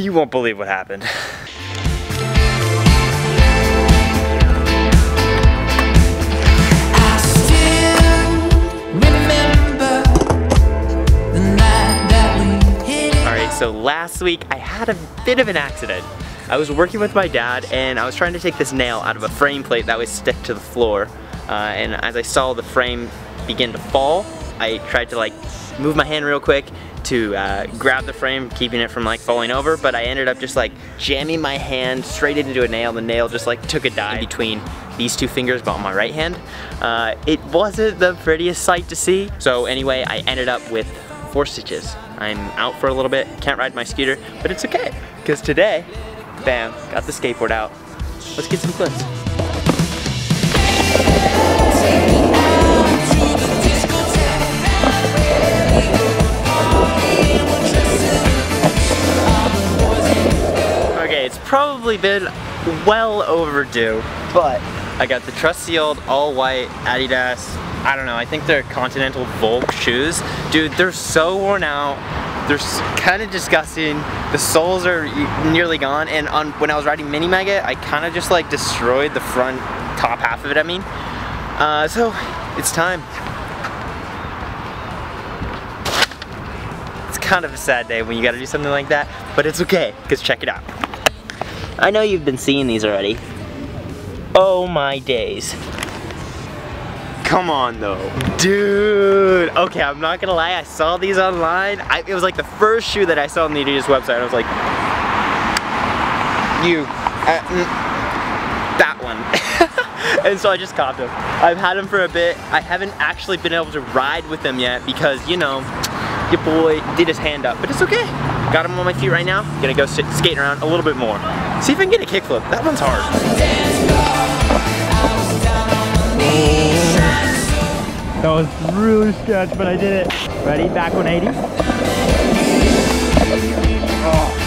You won't believe what happened. So last week I had a bit of an accident. I was working with my dad and I was trying to take this nail out of a frame plate that would stick to the floor. And as I saw the frame begin to fall, I tried to like move my hand real quick to grab the frame, keeping it from like falling over, but I ended up just like jamming my hand straight into a nail. The nail just like took a dive in between these two fingers but on my right hand. It wasn't the prettiest sight to see. So anyway, I ended up with 4 stitches. I'm out for a little bit, can't ride my scooter, but it's okay, because today, bam, got the skateboard out. Let's get some clips. Okay, it's probably been well overdue, but I got the trusty old all-white Adidas, I don't know, I think they're Continental Volk shoes. Dude, they're so worn out. They're kind of disgusting. The soles are nearly gone, and when I was riding Mini Mega, I kind of just like destroyed the front top half of it, I mean. So, it's time. It's kind of a sad day when you gotta do something like that, but it's okay, because check it out. I know you've been seeing these already. Oh my days. Come on though. Dude, okay, I'm not gonna lie, I saw these online. It was like the first shoe that I saw on the Adidas website. I was like, that one. And so I just copped them. I've had them for a bit. I haven't actually been able to ride with them yet because, you know, your boy did his hand up, but it's okay. Got them on my feet right now. Gonna go skating around a little bit more. See if I can get a kickflip. That one's hard. That was really sketch, but I did it. Ready? Back 180. Oh.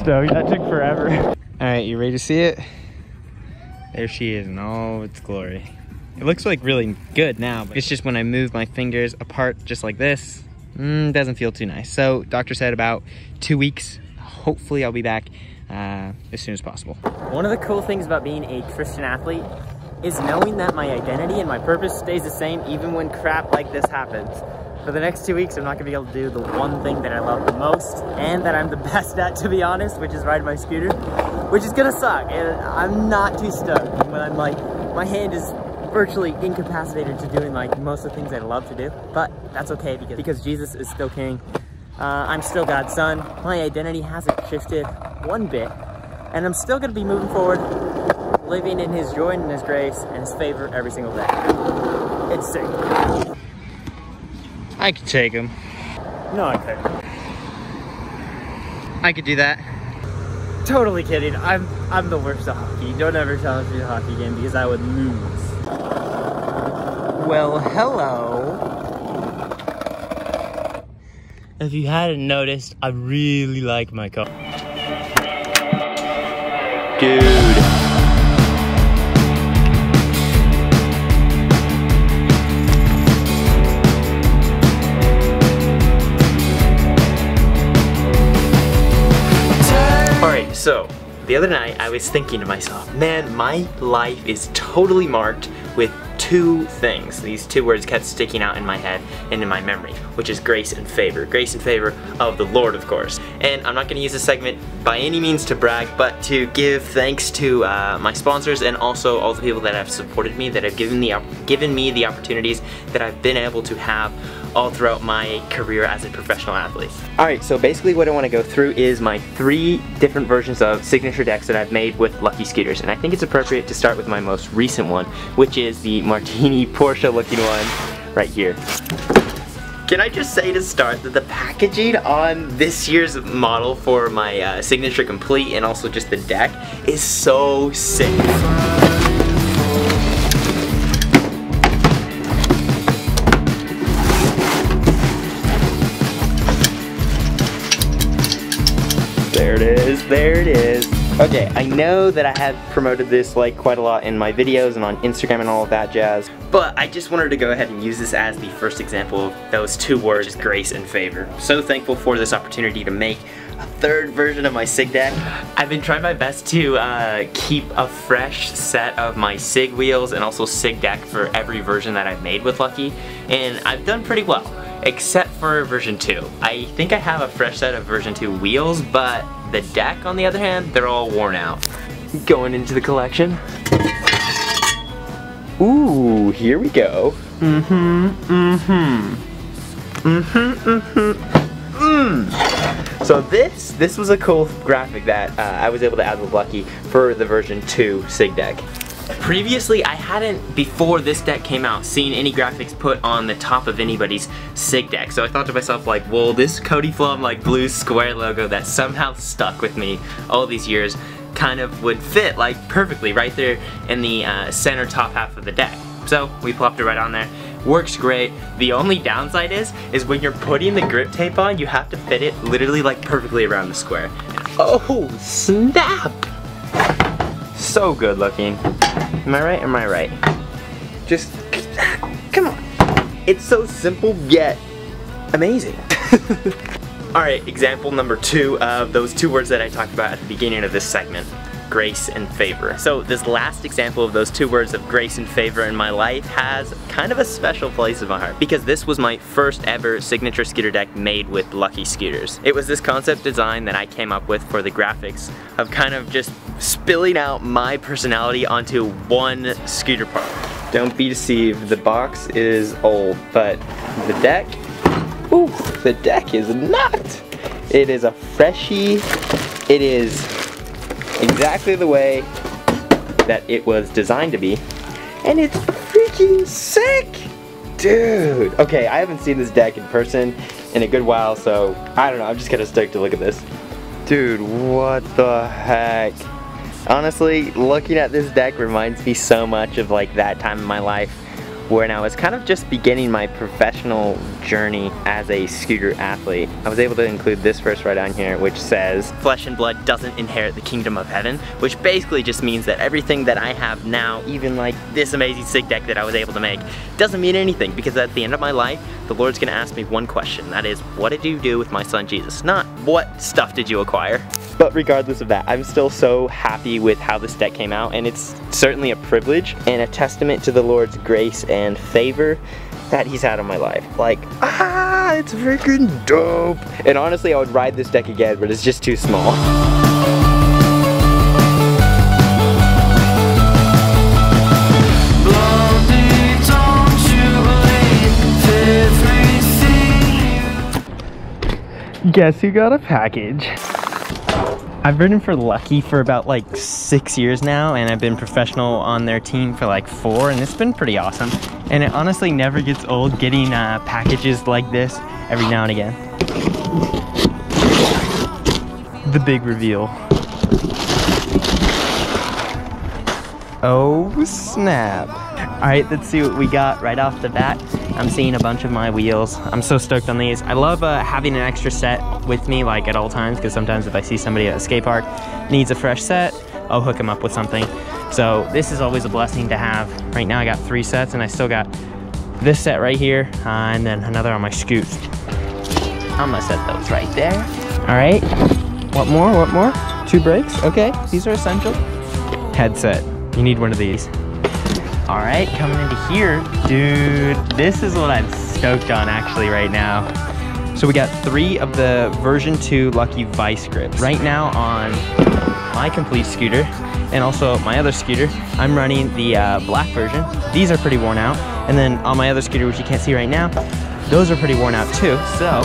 Stoked. That took forever. Alright, you ready to see it? There she is in all its glory. It looks like really good now, but it's just when I move my fingers apart just like this, doesn't feel too nice. So doctor said about 2 weeks. Hopefully I'll be back as soon as possible. One of the cool things about being a Christian athlete is knowing that my identity and my purpose stays the same even when crap like this happens. For the next 2 weeks, I'm not gonna be able to do the one thing that I love the most and that I'm the best at, to be honest, which is ride my scooter, which is gonna suck. And I'm not too stoked when I'm like, my hand is virtually incapacitated to doing like most of the things I love to do, but that's okay because Jesus is still king. I'm still God's son. My identity hasn't shifted one bit, and I'm still gonna be moving forward, living in his joy and his grace and his favor every single day. It's sick. I could take him. No, I couldn't. I could do that. Totally kidding. I'm the worst at hockey. Don't ever challenge me to a hockey game because I would lose. Well, hello. If you hadn't noticed, I really like my car. Dude. Alright, so the other night I was thinking to myself, man, my life is totally marked with 2 things. These 2 words kept sticking out in my head and in my memory, which is grace and favor. Grace and favor of the Lord, of course. And I'm not going to use this segment by any means to brag, but to give thanks to my sponsors and also all the people that have supported me, that have given me the opportunities that I've been able to have all throughout my career as a professional athlete. Alright, so basically what I want to go through is my 3 different versions of signature decks that I've made with Lucky scooters, and I think it's appropriate to start with my most recent one, which is the Martini Porsche looking one right here. Can I just say to start that the packaging on this year's model for my Signature Complete and also just the deck is so sick. There it is, there it is. Okay, I know that I have promoted this like quite a lot in my videos and on Instagram and all of that jazz, but I just wanted to go ahead and use this as the first example of those 2 words, grace and favor. So thankful for this opportunity to make a 3rd version of my SIG deck. I've been trying my best to keep a fresh set of my SIG wheels and also SIG deck for every version that I've made with Lucky, and I've done pretty well, except for version 2. I think I have a fresh set of version 2 wheels, but the deck, on the other hand, they're all worn out. Going into the collection. Ooh, here we go. So this was a cool graphic that I was able to add with Lucky for the version 2 SIG deck. Previously, I hadn't, before this deck came out, seen any graphics put on the top of anybody's SIG deck. So I thought to myself, like, well, this Cody Flom like blue square logo that somehow stuck with me all these years kind of would fit like perfectly right there in the center top half of the deck. So we plopped it right on there. Works great. The only downside is when you're putting the grip tape on, you have to fit it literally like perfectly around the square. Oh, snap! So good looking. Am I right? Am I right? Just, come on. It's so simple yet amazing. Alright, example number 2 of those 2 words that I talked about at the beginning of this segment. Grace and favor. So this last example of those 2 words of grace and favor in my life has kind of a special place in my heart because this was my first ever signature scooter deck made with Lucky scooters. It was this concept design that I came up with for the graphics of kind of just spilling out my personality onto one scooter part. Don't be deceived, the box is old, but the deck, ooh, the deck is not. It is a freshie. It is exactly the way that it was designed to be, and it's freaking sick, dude. Okay, I haven't seen this deck in person in a good while, so I don't know, I'm just kind of stoked to look at this. Dude, what the heck? Honestly, looking at this deck reminds me so much of like that time in my life when I was kind of just beginning my professional journey as a scooter athlete. I was able to include this verse right on here, which says, flesh and blood doesn't inherit the kingdom of heaven, which basically just means that everything that I have now, even like this amazing SIG deck that I was able to make, doesn't mean anything, because at the end of my life, the Lord's gonna ask me one question, that is, what did you do with my son Jesus? Not, what stuff did you acquire? But regardless of that, I'm still so happy with how this deck came out, and it's certainly a privilege and a testament to the Lord's grace and favor that He's had on my life. Like, it's freaking dope. And honestly, I would ride this deck again, but it's just too small. Guess who got a package? I've ridden for Lucky for about like 6 years now, and I've been professional on their team for like 4, and it's been pretty awesome. And it honestly never gets old getting packages like this every now and again. The big reveal. Oh snap. Alright, let's see what we got right off the bat. I'm seeing a bunch of my wheels. I'm so stoked on these. I love having an extra set with me like at all times, because sometimes if I see somebody at a skate park needs a fresh set, I'll hook them up with something. So this is always a blessing to have. Right now I got 3 sets, and I still got this set right here and then another on my scoot. I'm gonna set those right there. Alright, what more, what more? 2 brakes, okay, these are essential. Headset, you need one of these. Alright, coming into here, dude, this is what I'm stoked on actually right now. So we got 3 of the version 2 Lucky Vice grips. Right now on my complete scooter, and also my other scooter, I'm running the black version. These are pretty worn out. And then on my other scooter, which you can't see right now, Those are pretty worn out too, so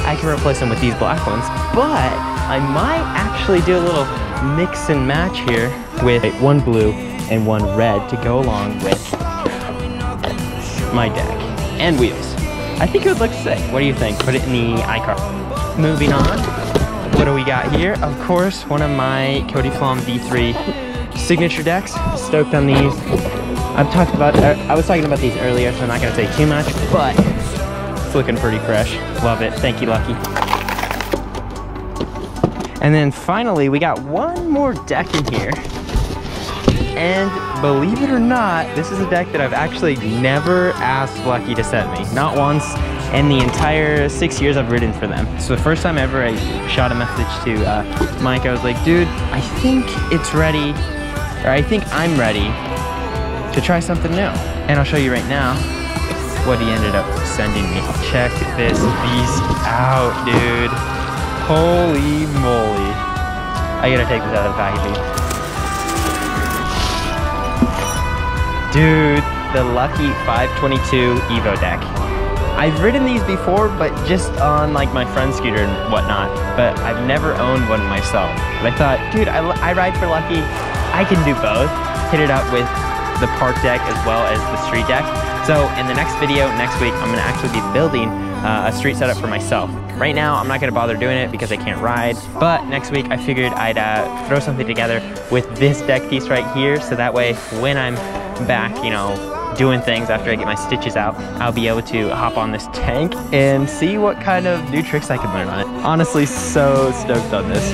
I can replace them with these black ones. But I might actually do a little mix and match here with one blue and one red to go along with my deck and wheels. I think it would look sick. What do you think? Put it in the iCard. Moving on, what do we got here? Of course, one of my Cody Flom V3 signature decks. Stoked on these. I was talking about these earlier, so I'm not gonna say too much, but it's looking pretty fresh. Love it. Thank you, Lucky. And then finally, we got one more deck in here. And believe it or not, this is a deck that I've actually never asked Lucky to send me. Not once in the entire 6 years I've ridden for them. So the first time ever I shot a message to Mike, I was like, dude, I think it's ready, or I think I'm ready to try something new. And I'll show you right now what he ended up sending me. Check this beast out, dude. Holy moly. I gotta take this out of the packaging. Dude, the Lucky 522 Evo Deck. I've ridden these before, but just on like my friend's scooter and whatnot, but I've never owned one myself. But I thought, dude, I ride for Lucky, I can do both. Hit it up with the park deck as well as the street deck. So in the next video, next week, I'm gonna actually be building a street setup for myself. Right now, I'm not gonna bother doing it because I can't ride, but next week I figured I'd throw something together with this deck piece right here, so that way when I'm back, you know, doing things after I get my stitches out, I'll be able to hop on this tank and see what kind of new tricks I can learn on it. Honestly, so stoked on this.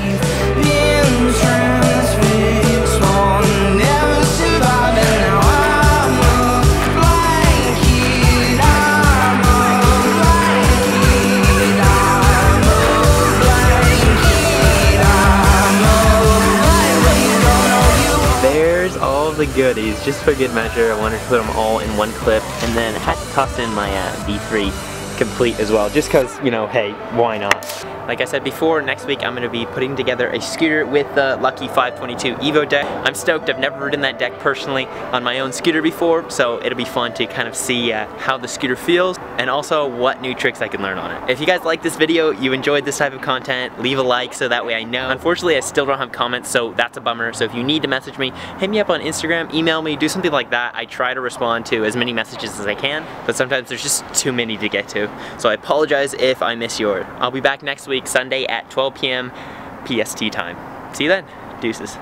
The goodies, just for good measure. I wanted to put them all in one clip, and then had to toss in my V3 complete as well, just because, you know, hey, why not? Like I said before, next week I'm going to be putting together a scooter with the Lucky 522 Evo Deck. I'm stoked. I've never ridden that deck personally on my own scooter before, so it'll be fun to kind of see how the scooter feels and also what new tricks I can learn on it. If you guys like this video, you enjoyed this type of content, leave a like so that way I know. Unfortunately, I still don't have comments, so that's a bummer. So if you need to message me, hit me up on Instagram, email me, do something like that. I try to respond to as many messages as I can, but sometimes there's just too many to get to. So I apologize if I miss yours. I'll be back next week, Sunday at 12 p.m. PST time. See you then. Deuces.